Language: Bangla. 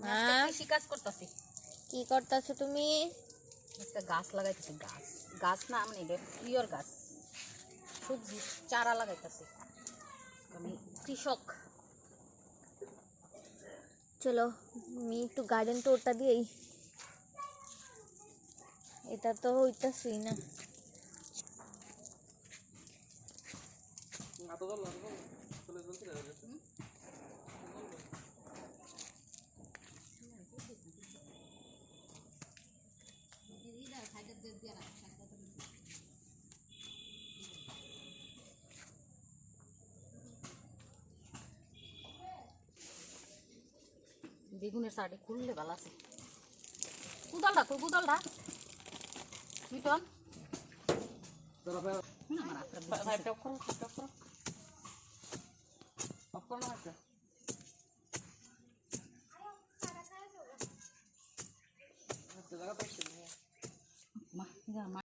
কৃষি কাজ করতেছি। কি করতেছো তুমি? একটা গাছ লাগাইতেছি। গাছ গাছ না মানে এটা প্রিয়র গাছ, সবজি চারা লাগাইতেছি। আমি কৃষক। চলো আমি একটু গার্ডেন টুরটা দিই। এটা তো হইতাছেই না। বেগুনের চাটি খুললে ভালো আছে। কুদালটা কই? কুদালটা মিটন আমার